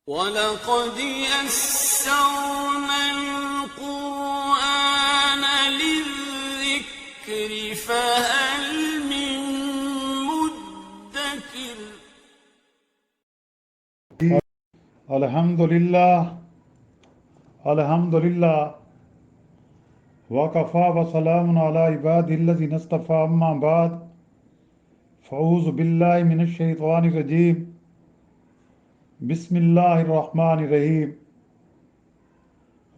وَلَقَدْ يَسَّرْنَا الْقُرْآنَ لِلذِّكْرِ فَهَلْ مِن مُّدَّكِرٍ الحمدللہ وکفا وسلام علی عبادہ الذین اصطفی اما بعد فاعوذ باللہ من الشیطان الرجیم بسم اللہ الرحمن الرحیم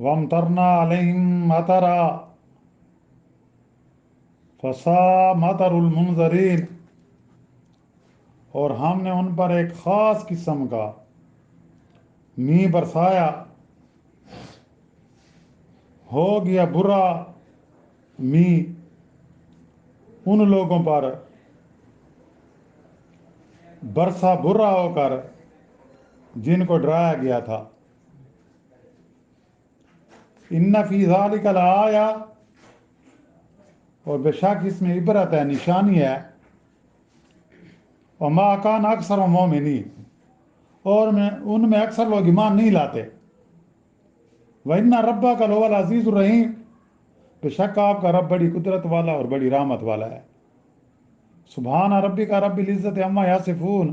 وامطرنا علیہم مطرا فساء مطر المنذرین، اور ہم نے ان پر ایک خاص قسم کا می برسایا، ہو گیا برا می ان لوگوں پر برسا برا ہو کر جن کو ڈرایا گیا تھا۔ ان فی ذالک لآیہ، اور بے شک اس میں عبرت ہے، نشانی ہے۔ وما کان اکثر مومنین، اور ان میں اکثر لوگ ایمان نہیں لاتے۔ وَإِنَّ رَبَّكَ لَهُوَ الْعَزِيزُ الرَّحِيمُ، بے شک آپ کا رب بڑی قدرت والا اور بڑی رحمت والا ہے۔ سبحان ربک رب العزت عما یصفون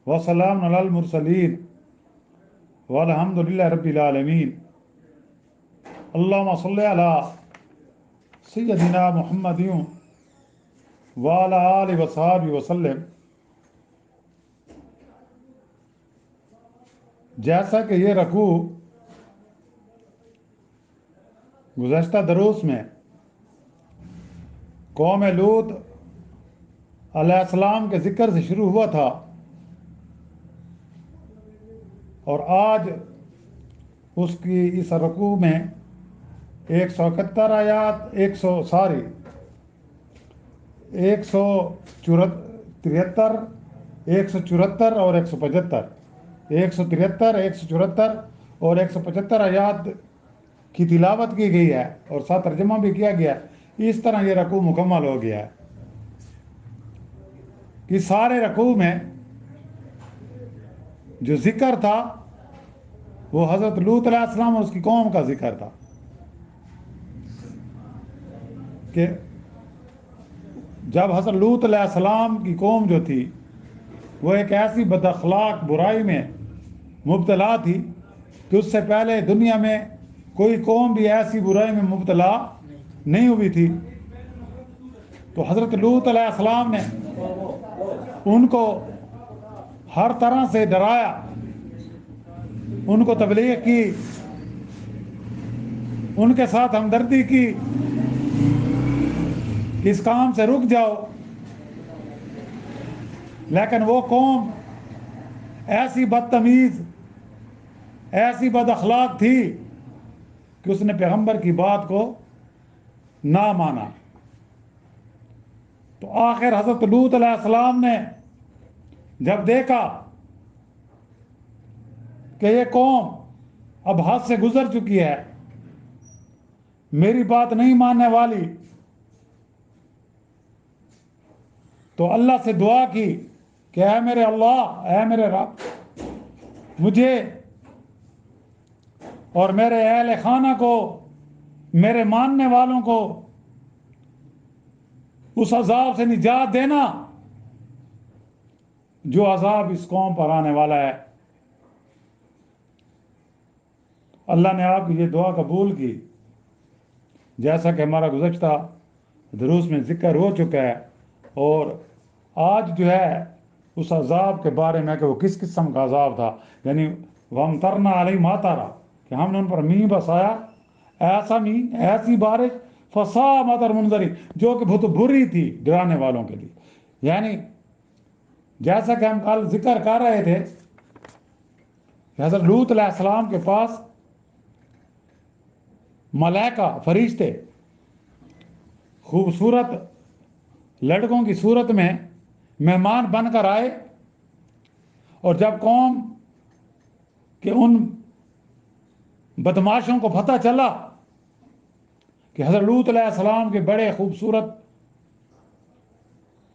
وسلام علی المرسلین والحمد للہ رب العالمین۔ اللہم صلی علی سیدنا محمد وعلی آلہ وصحبہ وسلم۔ جیسا کہ یہ رکوع گزشتہ دروس میں قوم لوط علیہ السلام کے ذکر سے شروع ہوا تھا، اور آج اس کی اس رکوع میں 171 آیات 173 174 اور 175 173 174 اور 175 آیات کی تلاوت کی گئی ہے، اور ساتھ ترجمہ بھی کیا گیا ہے۔ اس طرح یہ رکوع مکمل ہو گیا ہے کہ سارے رکوع میں جو ذکر تھا وہ حضرت لوط علیہ السلام اور اس کی قوم کا ذکر تھا، کہ جب حضرت لوط علیہ السلام کی قوم جو تھی وہ ایک ایسی بد اخلاق برائی میں مبتلا تھی کہ اس سے پہلے دنیا میں کوئی قوم بھی ایسی برائی میں مبتلا نہیں ہوئی تھی۔ تو حضرت لوط علیہ السلام نے ان کو ہر طرح سے ڈرایا، ان کو تبلیغ کی، ان کے ساتھ ہمدردی کی کہ اس کام سے رک جاؤ، لیکن وہ قوم ایسی بدتمیز ایسی بد اخلاق تھی کہ اس نے پیغمبر کی بات کو نہ مانا۔ تو آخر حضرت لوط علیہ السلام نے جب دیکھا کہ یہ قوم اب حد سے گزر چکی ہے، میری بات نہیں ماننے والی، تو اللہ سے دعا کی کہ اے میرے اللہ، اے میرے رب، مجھے اور میرے اہل خانہ کو، میرے ماننے والوں کو اس عذاب سے نجات دینا جو عذاب اس قوم پر آنے والا ہے۔ اللہ نے آپ کی یہ دعا قبول کی، جیسا کہ ہمارا گزشتہ دروس میں ذکر ہو چکا ہے، اور آج جو ہے اس عذاب کے بارے میں کہ وہ کس قسم کا عذاب تھا، یعنی وَامْطَرْنَا عَلَيْهِمْ مَطَرًا، کہ ہم نے ان پر می بسایا، ایسا می، ایسی بارش، فَسَاءَ مَطَرُ الْمُنذَرِينَ، جو کہ بہت بری تھی ڈرانے والوں کے لیے۔ یعنی جیسا کہ ہم کل ذکر کر رہے تھے کہ حضرت لوط علیہ السلام کے پاس ملائکہ، فرشتے خوبصورت لڑکوں کی صورت میں مہمان بن کر آئے، اور جب قوم کہ ان بدماشوں کو پتہ چلا کہ حضرت لوط علیہ السلام کے بڑے خوبصورت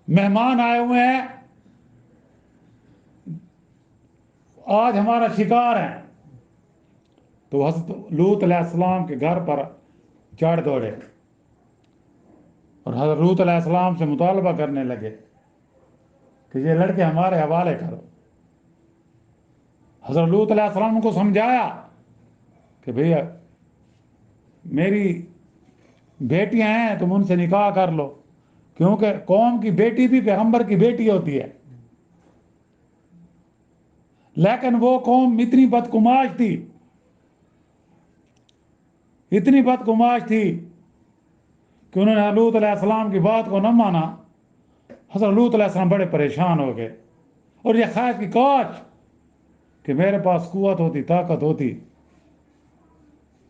مہمان آئے ہوئے ہیں، آج ہمارا شکار ہیں. تو حضرت لوط علیہ السلام کے گھر پر چڑھ دوڑے اور حضرت لوط علیہ السلام سے مطالبہ کرنے لگے کہ یہ لڑکے ہمارے حوالے کرو. حضرت لوط علیہ السلام کو سمجھایا کہ بھیا میری بیٹیاں ہیں تم ان سے نکاح کر لو، کیونکہ قوم کی بیٹی بھی پیغمبر کی بیٹی ہوتی ہے. لیکن وہ قوم اتنی بدگماش تھی، اتنی بدگماش تھی کہ انہوں نے لوط علیہ السلام کی بات کو نہ مانا. حضرت لوط علیہ السلام بڑے پریشان ہو گئے اور یہ خواہش کی کاش کہ میرے پاس قوت ہوتی، طاقت ہوتی.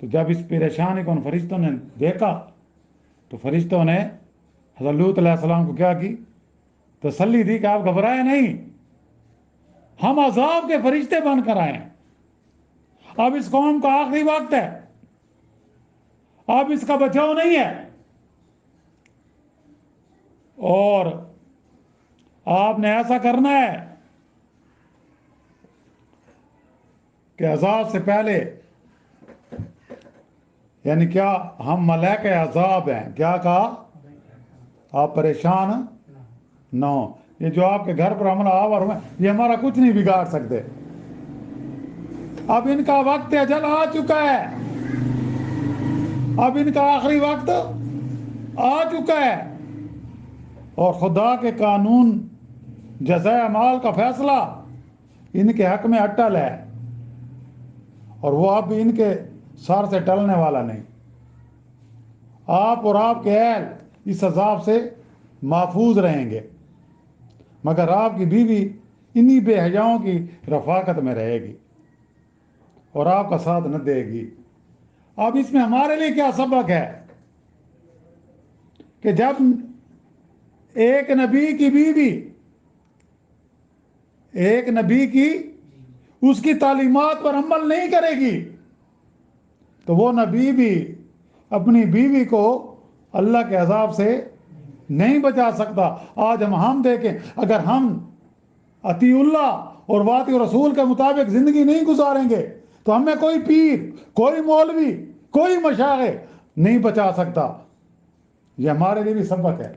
تو جب اس پریشانی کو ان فرشتوں نے دیکھا تو فرشتوں نے حضرت لوط علیہ السلام کو کیا کی؟ تسلی دی کہ آپ گھبرائے نہیں، ہم عذاب کے فرشتے بن کر آئے ہیں. اب اس قوم کا آخری وقت ہے، اب اس کا بچاؤ نہیں ہے، اور آپ نے ایسا کرنا ہے کہ عذاب سے پہلے، یعنی کیا ہم ملائکہ عذاب ہیں، کیا کہا؟ آپ پریشان نہ ہو، یہ جو آپ کے گھر پر حملہ آور ہوئے یہ ہمارا کچھ نہیں بگاڑ سکتے. اب ان کا وقت اجل آ چکا ہے، اب ان کا آخری وقت آ چکا ہے، اور خدا کے قانون جزائے اعمال کا فیصلہ ان کے حق میں اٹل ہے، اور وہ اب ان کے سر سے ٹلنے والا نہیں. آپ اور آپ کے اہل اس عذاب سے محفوظ رہیں گے، مگر آپ کی بیوی انہی بے حیاؤں کی رفاقت میں رہے گی اور آپ کا ساتھ نہ دے گی. اب اس میں ہمارے لیے کیا سبق ہے کہ جب ایک نبی کی بیوی، ایک نبی کی اس کی تعلیمات پر عمل نہیں کرے گی تو وہ نبی بھی اپنی بیوی کو اللہ کے عذاب سے نہیں بچا سکتا. آج ہم دیکھیں، اگر ہم اطیع اللہ اور واطیع رسول کے مطابق زندگی نہیں گزاریں گے تو ہمیں کوئی پیر، کوئی مولوی، کوئی مشائخ نہیں بچا سکتا. یہ ہمارے لیے بھی سبق ہے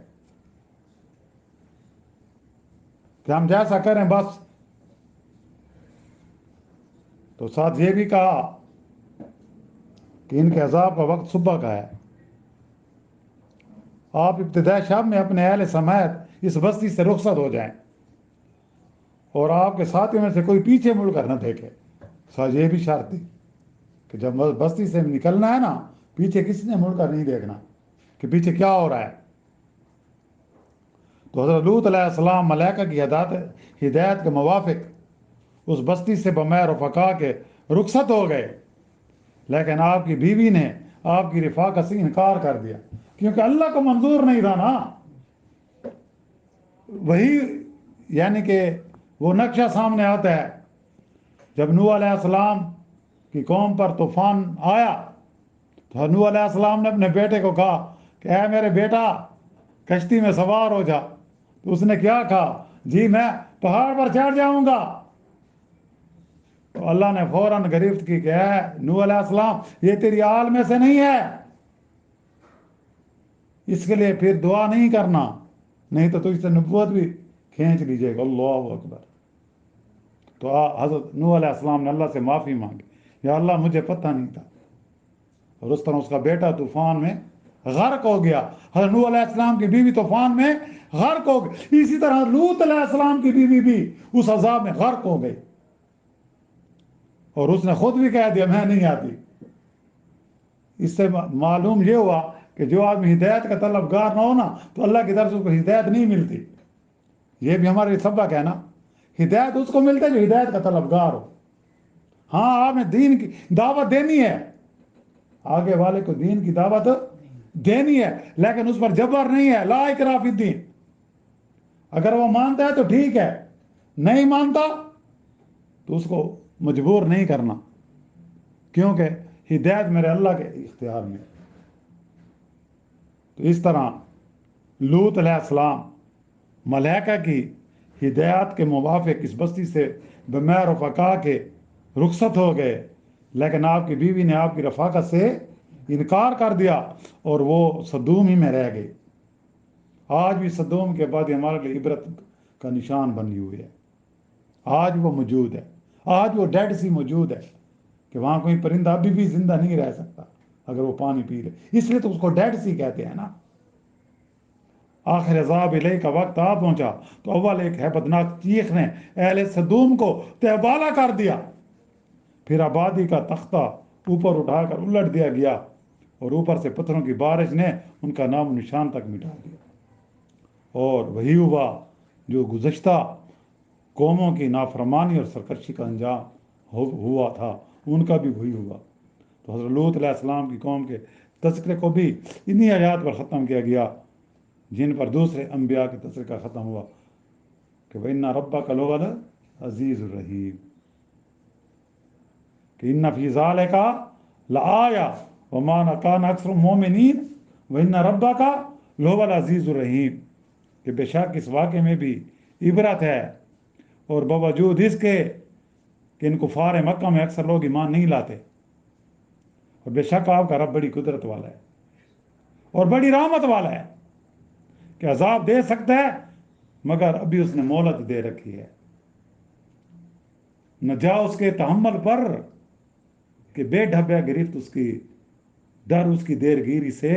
کہ ہم جیسا کریں بس. تو ساتھ یہ بھی کہا کہ ان کے عذاب کا وقت صبح کا ہے. آپ ابتدائی شب میں اپنے اہل سمیت اس بستی سے رخصت ہو جائیں اور آپ کے ساتھیوں میں سے کوئی پیچھے مڑ کر نہ دیکھے. ساتھ یہ بھی شرط تھی کہ جب بستی سے نکلنا ہے نا، پیچھے کسی نے مڑ کر نہیں دیکھنا کہ پیچھے کیا ہو رہا ہے. تو حضرت لوط علیہ السلام ملائکہ کی ہدایت کے موافق اس بستی سے بمیر رفقا کے رخصت ہو گئے، لیکن آپ کی بیوی نے آپ کی رفاقت سے انکار کر دیا، کیونکہ اللہ کو منظور نہیں تھا نا. وہی یعنی کہ وہ نقشہ سامنے آتا ہے، جب نوح علیہ السلام کی قوم پر طوفان آیا تو نوح علیہ السلام نے اپنے بیٹے کو کہا کہ اے میرے بیٹا کشتی میں سوار ہو جا. تو اس نے کیا کہا؟ جی میں پہاڑ پر چڑھ جاؤں گا. تو اللہ نے فوراً گرفت کی کہ اے نوح علیہ السلام یہ تیری آل میں سے نہیں ہے، اس کے لیے پھر دعا نہیں کرنا، نہیں تو اس سے نبوت بھی کھینچ لیجیے گا. اللہ اکبر. تو حضرت نوح علیہ السلام نے اللہ سے معافی مانگی، یا اللہ مجھے پتہ نہیں تھا. اور اس طرح اس کا بیٹا طوفان میں غرق ہو گیا. حضرت نوح علیہ السلام کی بیوی طوفان میں غرق ہو گئی. اسی طرح لوط علیہ السلام کی بیوی بھی اس عذاب میں غرق ہو گئی، اور اس نے خود بھی کہہ دیا میں نہیں آتی. اس سے معلوم یہ ہوا کہ جو آدمی ہدایت کا طلبگار نہ ہونا تو اللہ کی طرف سے اس کو ہدایت نہیں ملتی. یہ بھی ہمارے سبق ہے نا، ہدایت اس کو ملتا ہے جو ہدایت کا طلبگار ہو. ہاں آپ نے دین کی دعوت دینی ہے، آگے والے کو دین کی دعوت دینی ہے، لیکن اس پر جبر نہیں ہے. لا اکراہ فی الدین. اگر وہ مانتا ہے تو ٹھیک ہے، نہیں مانتا تو اس کو مجبور نہیں کرنا، کیونکہ ہدایت میرے اللہ کے اختیار میں. تو اس طرح لوط علیہ السلام ملائکہ کی ہدایات کے موافق اس بستی سے بمہر و فقا کے رخصت ہو گئے، لیکن آپ کی بیوی نے آپ کی رفاقت سے انکار کر دیا اور وہ صدوم ہی میں رہ گئی۔ آج بھی صدوم کے بعد ہمارے لیے عبرت کا نشان بنی ہوئی ہے۔ آج وہ موجود ہے، آج وہ ڈیڈ سی موجود ہے کہ وہاں کوئی پرندہ ابھی بھی زندہ نہیں رہ سکتا اگر وہ پانی پی لے، اس لیے تو اس کو ڈیڈ سی کہتے ہیں نا۔ آخر عذاب الہ کا وقت آ پہنچا تو اول ایک ہیبتناک چیخ نے اہل صدوم کو تہبالہ کر دیا، پھر آبادی کا تختہ اوپر اٹھا کر الٹ دیا گیا اور اوپر سے پتھروں کی بارش نے ان کا نام و نشان تک مٹا دیا۔ اور وہی ہوا جو گزشتہ قوموں کی نافرمانی اور سرکشی کا انجام ہوا تھا، ان کا بھی وہی ہوا۔ تو حضرت لوط علیہ السلام کی قوم کے تذکرے کو بھی انہی آیات پر ختم کیا گیا جن پر دوسرے انبیاء کے تذکرہ ختم ہوا کہ وَإِنَّ رَبَّكَ لَهُوَ الْعَزِيزُ الرَّحِيمُ، کہ ان فی ذالک لآیہ وما کان اکثر المؤمنین وَإِنَّ رَبَّكَ لَهُوَ الْعَزِيزُ الرَّحِيمُ، کہ بے شک اس واقعے میں بھی عبرت ہے، اور باوجود اس کے کہ ان کفار مکہ میں اکثر لوگ ایمان نہیں لاتے، اور بے شک آپ کا رب بڑی قدرت والا ہے اور بڑی رحمت والا ہے کہ عذاب دے سکتا ہے، مگر ابھی اس نے مہلت دے رکھی ہے، نہ جا اس کے تحمل پر کہ بے ڈھب ہے گرفت اس کی، ڈر اس کی دیر گیری سے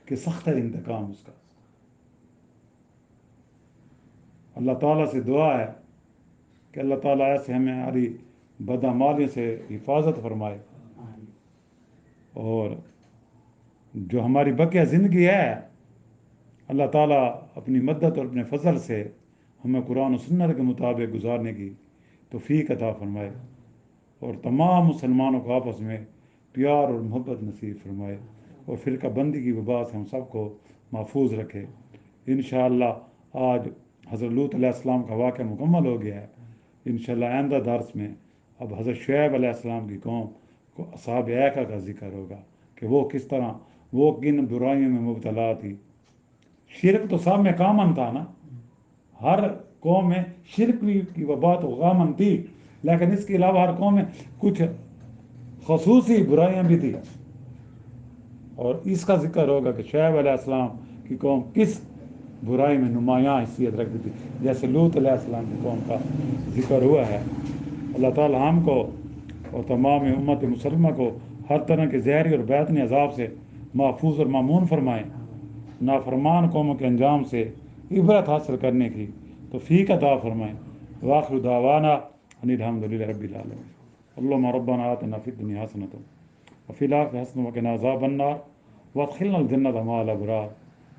کہ سخت ہے انتقام اس کا۔ اللہ تعالیٰ سے دعا ہے کہ اللہ تعالیٰ ایسے ہمیں ہماری بدعمالیوں سے حفاظت فرمائے، اور جو ہماری بقیہ زندگی ہے اللہ تعالیٰ اپنی مدد اور اپنے فضل سے ہمیں قرآن و سنت کے مطابق گزارنے کی توفیق عطا فرمائے، اور تمام مسلمانوں کو آپس میں پیار اور محبت نصیب فرمائے، اور فرقہ بندی کی وبا سے ہم سب کو محفوظ رکھے۔ انشاءاللہ آج حضرت لوط علیہ السلام کا واقعہ مکمل ہو گیا ہے۔ انشاءاللہ آئندہ درس میں اب حضرت شعیب علیہ السلام کی قوم کو اصحاب ایکہ کا ذکر ہوگا کہ وہ کس طرح وہ کن برائیوں میں مبتلا تھی۔ شرک تو سب میں کامن تھا نا، ہر قوم میں شرک کی وبا تو کامن تھی، لیکن اس کے علاوہ ہر قوم میں کچھ خصوصی برائیاں بھی تھی، اور اس کا ذکر ہوگا کہ شعیب علیہ السلام کی قوم کس برائی میں نمایاں حیثیت رکھتی تھی، جیسے لوط علیہ السلام کی قوم کا ذکر ہوا ہے۔ اللہ تعالی ہم کو اور تمام امت مسلمہ کو ہر طرح کے ظاہری اور باطنی عذاب سے محفوظ اور مامون فرمائیں، نافرمان قوموں کے انجام سے عبرت حاصل کرنے کی توفیق عطا فرمائیں۔ وآخر دعوانا ان الحمد للہ رب العالمین۔ اللہم ربنا آتنا فی الدنیا حسنۃ وفی الآخرۃ حسنۃ وقنا عذاب النار وادخلنا الجنۃ مع الابرار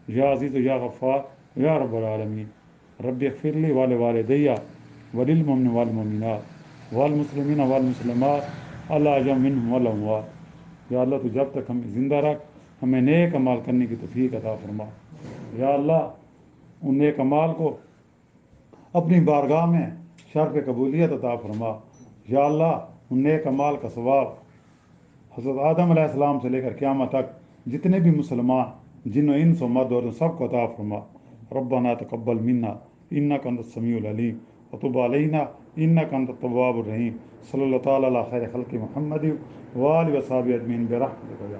یا عزیز یا غفار یا رب العالمین۔ رب اغفر لی ولوالدی وللمؤمنین والمؤمنات والمسلمین والمسلمات الاحیاء منہم والاموات۔ یا اللہ تو جب تک ہمیں زندہ رکھ، ہمیں نیک اعمال کرنے کی توفیق عطا فرما۔ یا اللہ ان نیک اعمال کو اپنی بارگاہ میں شرف قبولیت عطا فرما۔ یا اللہ ان نیک اعمال کا ثواب حضرت آدم علیہ السلام سے لے کر قیامت تک جتنے بھی مسلمان جن و انس و مرد اور سب کو عطا فرما۔ ربنا تقبل منا انک انت السمیع العلیم وتب علینا انک انت التواب الرحیم۔ صلی اللہ تعالی علی خیر خلق محمد وآلہ وصحبہ اجمعین برحمتک یا